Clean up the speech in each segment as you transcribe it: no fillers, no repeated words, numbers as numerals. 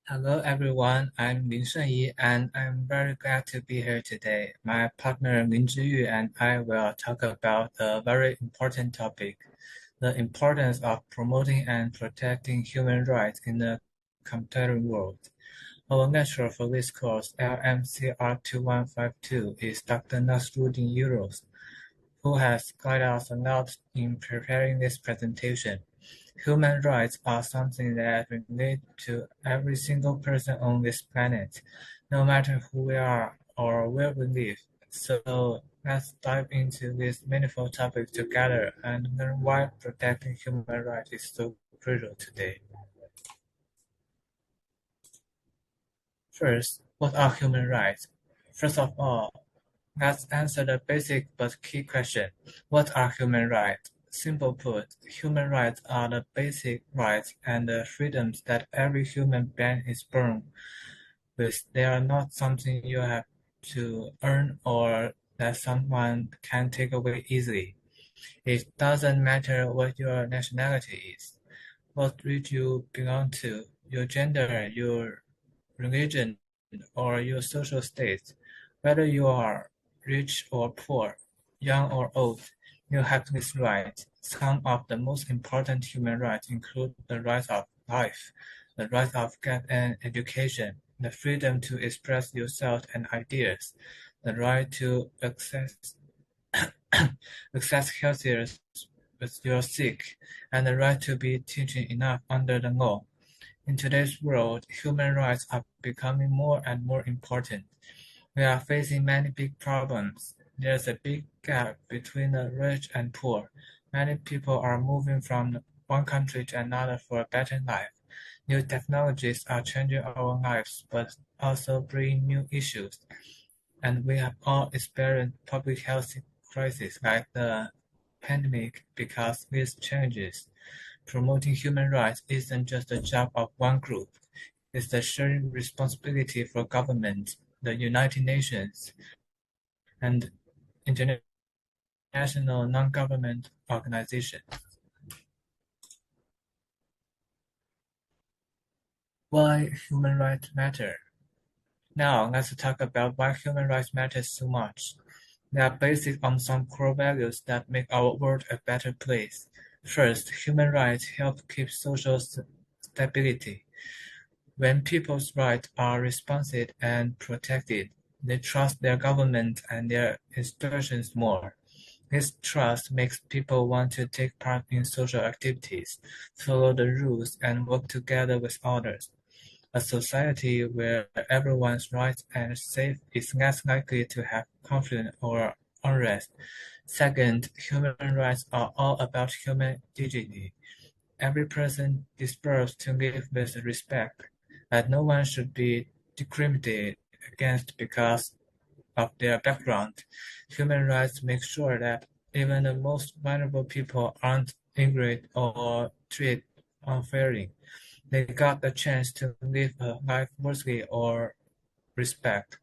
Hello everyone, I'm Lin Shenyi and I'm very glad to be here today. My partner Lin Zhiyu and I will talk about a very important topic, the importance of promoting and protecting human rights in the contemporary world. Our lecturer for this course, LMCR2152, is Dr. Nasruddin Yunus, who has guided us a lot in preparing this presentation. Human rights are something that relate to every single person on this planet, no matter who we are or where we live. So let's dive into this meaningful topic together and learn why protecting human rights is so crucial today. First, what are human rights? First of all, let's answer the basic but key question. What are human rights? Simple put, human rights are the basic rights and the freedoms that every human being is born with. They are not something you have to earn or that someone can take away easily. It doesn't matter what your nationality is, what region you belong to, your gender, your religion, or your social state. Whether you are rich or poor, young or old, you have this right. Some of the most important human rights include the right of life, the right of get an education, the freedom to express yourself and ideas, the right to access healthcare with you're sick, and the right to be teaching enough under the law. In today's world, human rights are becoming more and more important. We are facing many big problems. There's a big gap between the rich and poor. Many people are moving from one country to another for a better life. New technologies are changing our lives, but also bring new issues. And we have all experienced public health crises like the pandemic because these changes. Promoting human rights isn't just the job of one group. It's a shared responsibility for government, the United Nations, and international non-government organizations. Why human rights matter? Now, let's talk about why human rights matter so much. They are based on some core values that make our world a better place. First, human rights help keep social stability. When people's rights are respected and protected, they trust their government and their institutions more. This trust makes people want to take part in social activities, follow the rules, and work together with others. A society where everyone's rights are safe is less likely to have conflict or unrest. Second, human rights are all about human dignity. Every person deserves to live with respect, and no one should be discriminated against because of their background. Human rights make sure that even the most vulnerable people aren't ignored or treated unfairly. They got the chance to live a life worthy of respect.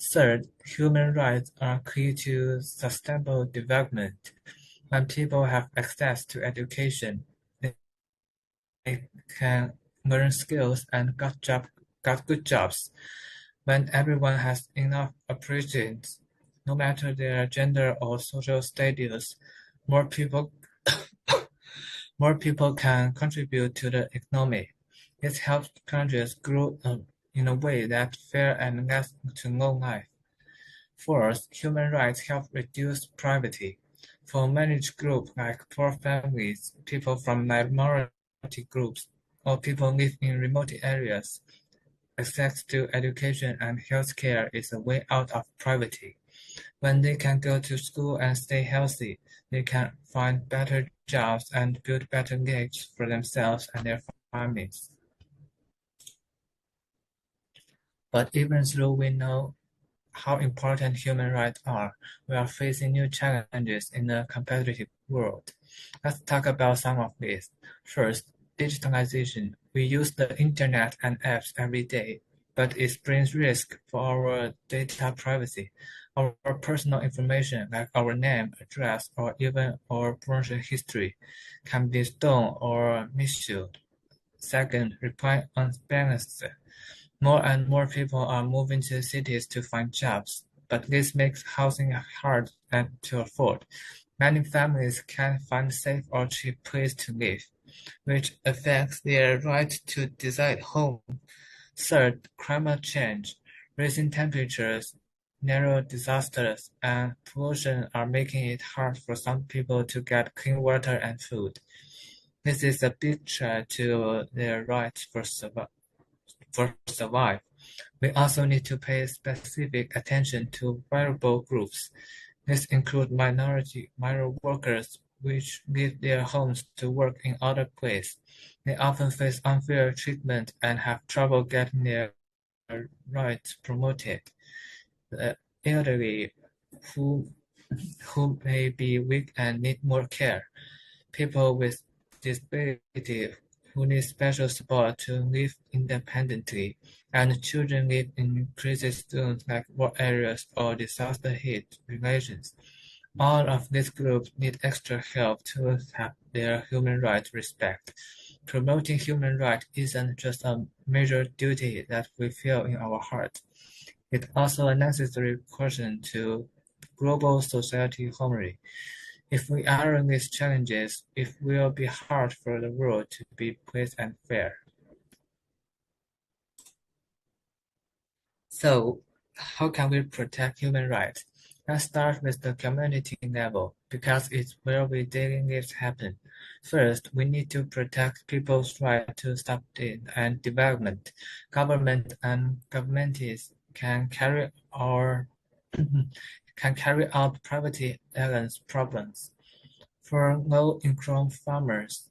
Third, human rights are key to sustainable development. When people have access to education, they can learn skills and got good jobs. When everyone has enough opportunities, no matter their gender or social status, more people more people can contribute to the economy. It helps countries grow in a way that's fair and leads to long life. Fourth, human rights help reduce poverty. For many groups like poor families, people from minority groups, or people live in remote areas, access to education and healthcare is a way out of poverty. When they can go to school and stay healthy, they can find better jobs and build better lives for themselves and their families. But even though we know how important human rights are, we are facing new challenges in a competitive world. Let's talk about some of these. First, digitalization. We use the internet and apps every day, but it brings risk for our data privacy. Our personal information, like our name, address, or even our browser history, can be stolen or misused. Second, reply unbalanced. More and more people are moving to cities to find jobs, but this makes housing hard to afford. Many families can't find a safe or cheap place to live, which affects their right to decide home. Third, climate change, rising temperatures, natural disasters, and pollution are making it hard for some people to get clean water and food. This is a big threat to their right for survive. We also need to pay specific attention to vulnerable groups. This includes migrant workers, which leave their homes to work in other places. They often face unfair treatment and have trouble getting their rights promoted. The elderly, who who may be weak and need more care. People with disability who need special support to live independently, and children live in crisis zones like war areas or disaster-hit regions. All of these groups need extra help to have their human rights respected. Promoting human rights isn't just a major duty that we feel in our heart. It's also a necessary question to global society harmony. If we ignore these challenges, it will be hard for the world to be peace and fair. So, how can we protect human rights? Let's start with the community level, because it's where we daily lives happen. First, we need to protect people's right to study and development. Government and governments can carry out poverty against problems. For low-income farmers,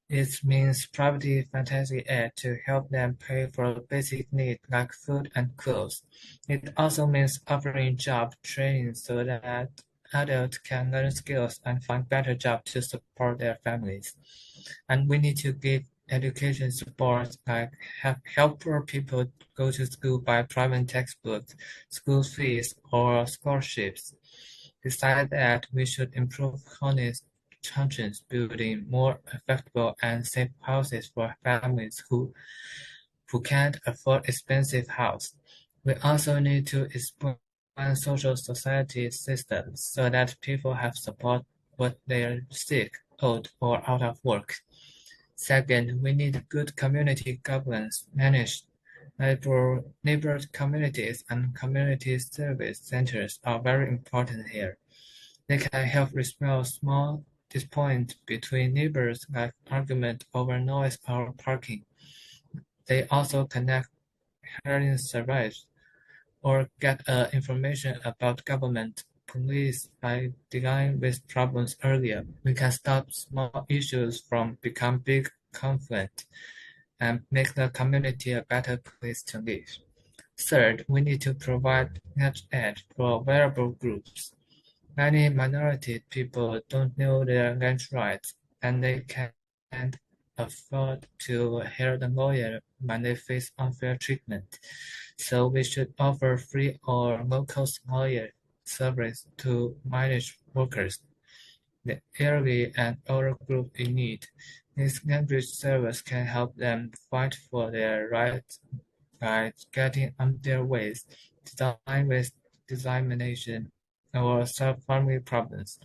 it means providing fantasy aid to help them pay for basic needs like food and clothes. It also means offering job training so that adults can learn skills and find better jobs to support their families. And we need to give education support, like help poor people go to school by providing textbooks, school fees, or scholarships. Besides that, we should improve honest conscience, building more affordable and safe houses for families who can't afford expensive house. We also need to expand social society systems so that people have support when they are sick, old, or out of work. Second, we need good community governance managed. Neighborhood communities and community service centers are very important here. They can help resolve small disagreements between neighbors like argument over noise or parking. They also connect hearing surveys or get information about government police by dealing with problems earlier. We can stop small issues from becoming big conflict and make the community a better place to live. Third, we need to provide net aid for vulnerable groups. Many minority people don't know their land rights, and they can't afford to hire a lawyer when they face unfair treatment. So we should offer free or low-cost lawyer service to migrant workers, the elderly and older group in need. This language service can help them fight for their rights by getting on their ways, dealing with discrimination or solve family problems.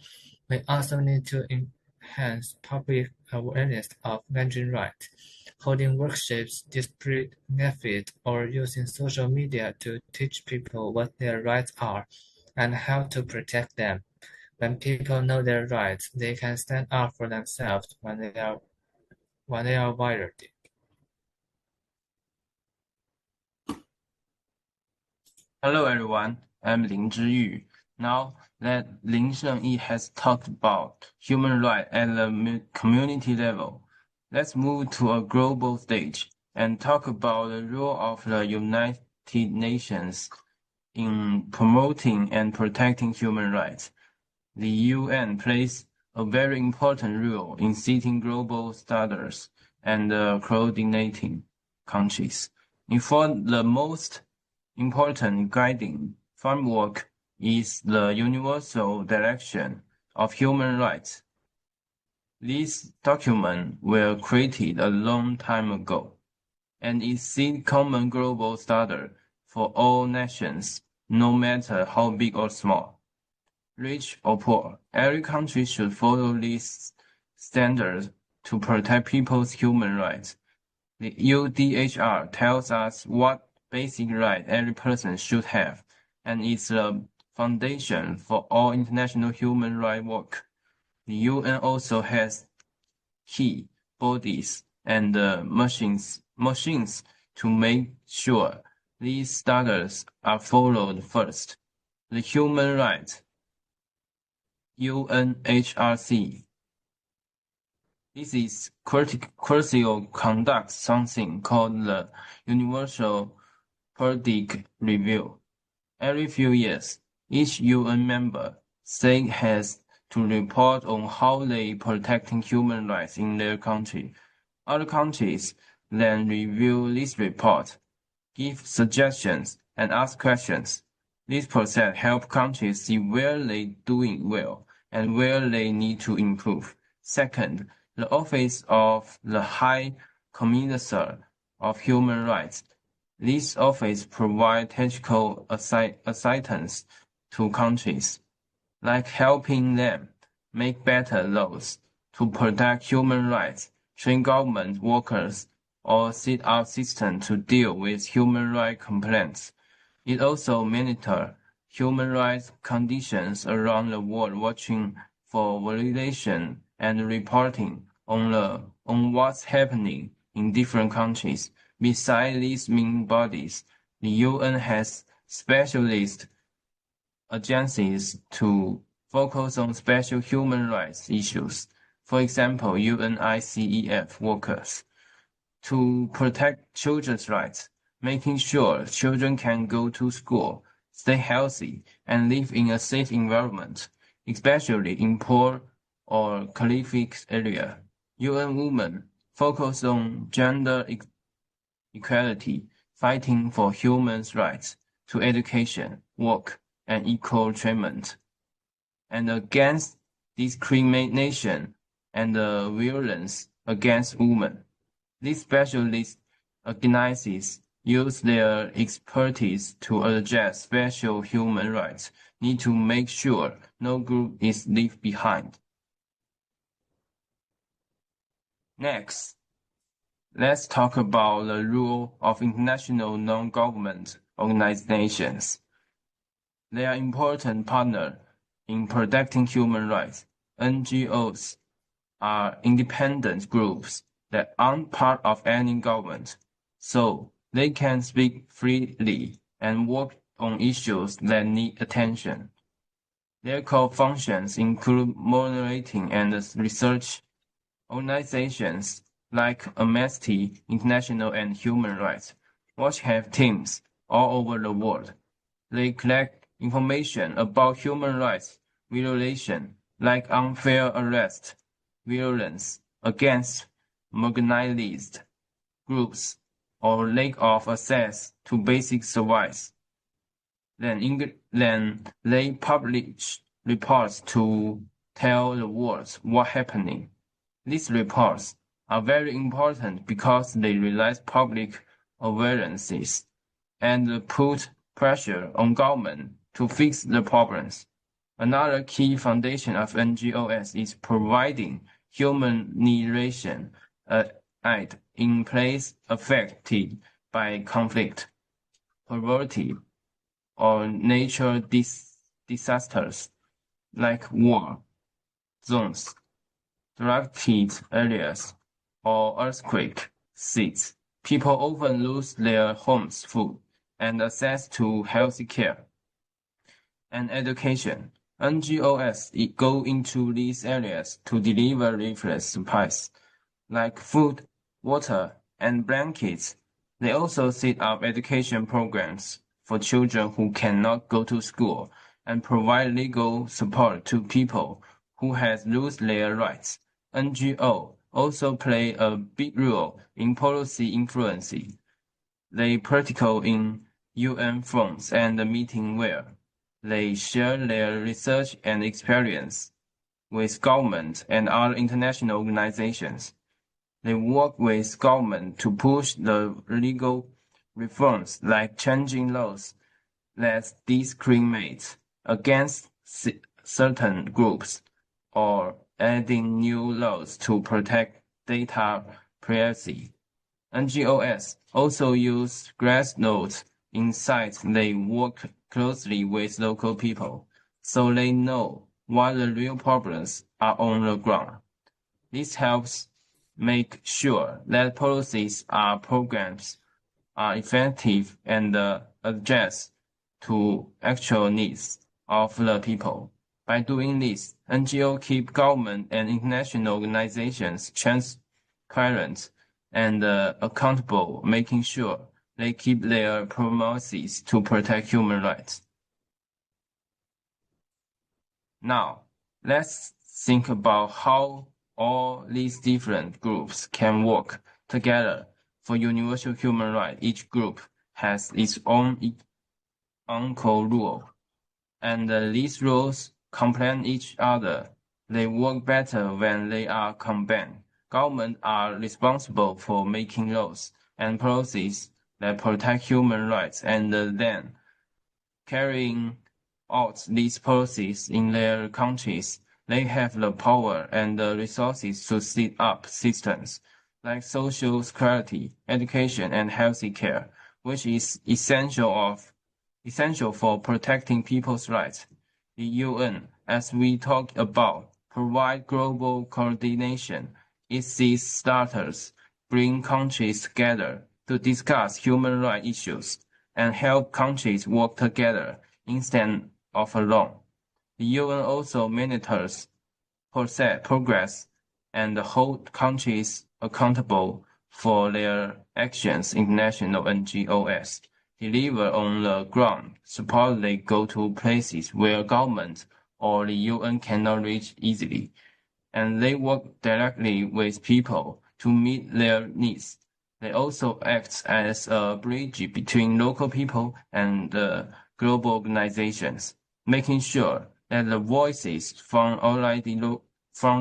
We also need to enhance public awareness of land rights, holding workshops, dispute benefit, or using social media to teach people what their rights are and how to protect them. When people know their rights, they can stand up for themselves when they are violated. Hello everyone, I'm Lin Zhiyu. Now that Lin Shengyi has talked about human rights at the community level, let's move to a global stage and talk about the role of the United Nations in promoting and protecting human rights. The UN plays a very important role in setting global standards and coordinating countries. In fact, the most important guiding framework is the Universal Declaration of Human Rights. These documents were created a long time ago, and it set common global standard for all nations, no matter how big or small, rich or poor. Every country should follow these standards to protect people's human rights. The UDHR tells us what basic right every person should have, and it's the foundation for all international human rights work. The UN also has key bodies and machines to make sure these standards are followed first. The Human Rights UNHRC. This is crucial conducts something called the Universal Periodic Review. Every few years, each UN member state has to report on how they protecting human rights in their country. Other countries then review this report, give suggestions, and ask questions. This process helps countries see where they're doing well and where they need to improve. Second, the Office of the High Commissioner of Human Rights. This office provides technical assistance to countries, like helping them make better laws to protect human rights, train government workers, or set up systems to deal with human rights complaints. It also monitors human rights conditions around the world, watching for violation and reporting on what's happening in different countries. Besides these main bodies, the UN has specialist agencies to focus on special human rights issues. For example, UNICEF workers to protect children's rights, making sure children can go to school, stay healthy, and live in a safe environment, especially in poor or conflict areas. UN Women focus on gender equality, fighting for human rights to education, work, and equal treatment, and against discrimination and violence against women. These specialist organizations use their expertise to address special human rights, need to make sure no group is left behind. Next, let's talk about the role of international non-government organizations. They are important partners in protecting human rights. NGOs are independent groups that aren't part of any government, so they can speak freely and work on issues that need attention. Their core functions include monitoring and research. Organizations like Amnesty International and Human Rights Watch have teams all over the world. They collect information about human rights violation like unfair arrest, violence against marginalized groups, or lack of access to basic services. Then they publish reports to tell the world what's happening. These reports are very important because they release public awarenesses and put pressure on government to fix the problems. Another key foundation of NGOs is providing humanitarian aid in places affected by conflict, poverty, or natural disasters like war zones, flooded areas, or earthquake sites. People often lose their homes, food, and access to health care and education. NGOs go into these areas to deliver relief supplies like food, water, and blankets. They also set up education programs for children who cannot go to school and provide legal support to people who have lost their rights. NGOs also play a big role in policy influencing. They participate in UN forums and meetings where they share their research and experience. with government and other international organizations. They work with government to push the legal reforms like changing laws that discriminate against certain groups or adding new laws to protect data privacy. NGOs also use grassroots insights. They work closely with local people, so they know what the real problems are on the ground. This helps make sure that policies or programs are effective and adjust to actual needs of the people. By doing this, NGOs keep government and international organizations transparent and accountable, making sure they keep their promises to protect human rights. Now, let's think about how all these different groups can work together for universal human rights. Each group has its own uncle rule, and these rules complement each other. They work better when they are combined. Governments are responsible for making laws and policies that protect human rights and then carrying out these policies in their countries. They have the power and the resources to set up systems like social security, education, and healthy care, which is essential for protecting people's rights. The UN, as we talked about, provide global coordination. It sees starters bring countries together to discuss human rights issues and help countries work together instead of alone. The UN also monitors progress and hold countries accountable for their actions. International NGOs deliver on the ground support. They go to places where government or the UN cannot reach easily, and they work directly with people to meet their needs. They also act as a bridge between local people and global organizations, making sure that the voices from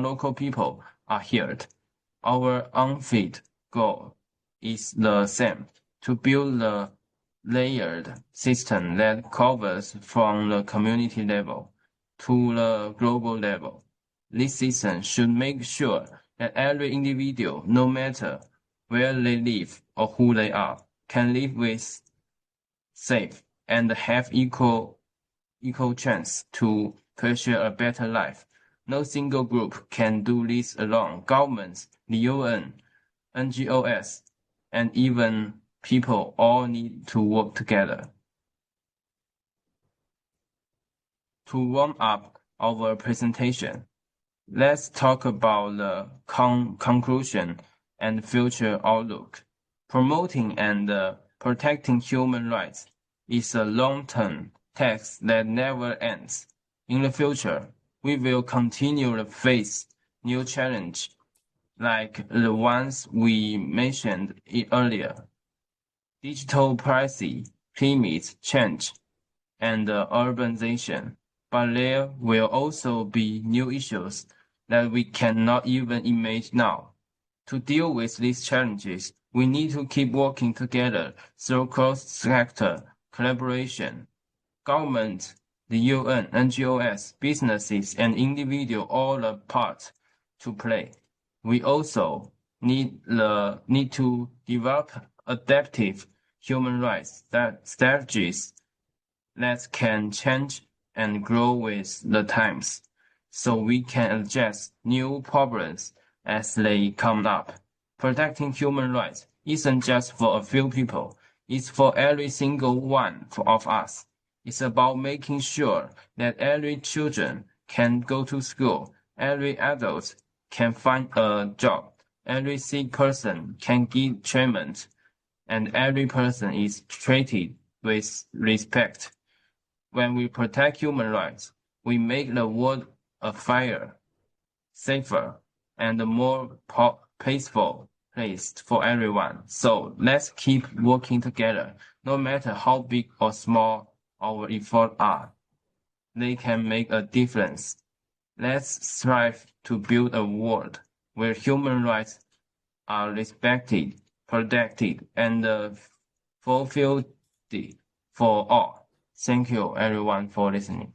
local people are heard. Our unfit goal is the same: to build a layered system that covers from the community level to the global level. This system should make sure that every individual, no matter where they live or who they are, can live with safe and have equal chance to pursue a better life. No single group can do this alone. Governments, the UN, NGOs, and even people all need to work together. To warm up our presentation, let's talk about the conclusion and future outlook. Promoting and protecting human rights is a long-term task that never ends. In the future, we will continue to face new challenges like the ones we mentioned earlier: digital privacy, climate change, and urbanization. But there will also be new issues that we cannot even imagine now. To deal with these challenges, we need to keep working together through cross-sector collaboration. Government, the UN, NGOs, businesses, and individuals all a part to play. We also need to develop adaptive human rights strategies that can change and grow with the times, so we can address new problems as they come up. Protecting human rights isn't just for a few people, it's for every single one of us. It's about making sure that every children can go to school, every adult can find a job, every sick person can get treatment, and every person is treated with respect. When we protect human rights, we make the world a fairer, safer, and a more peaceful place for everyone. So let's keep working together, no matter how big or small our efforts are. They can make a difference. Let's strive to build a world where human rights are respected, protected, and fulfilled for all. Thank you everyone for listening.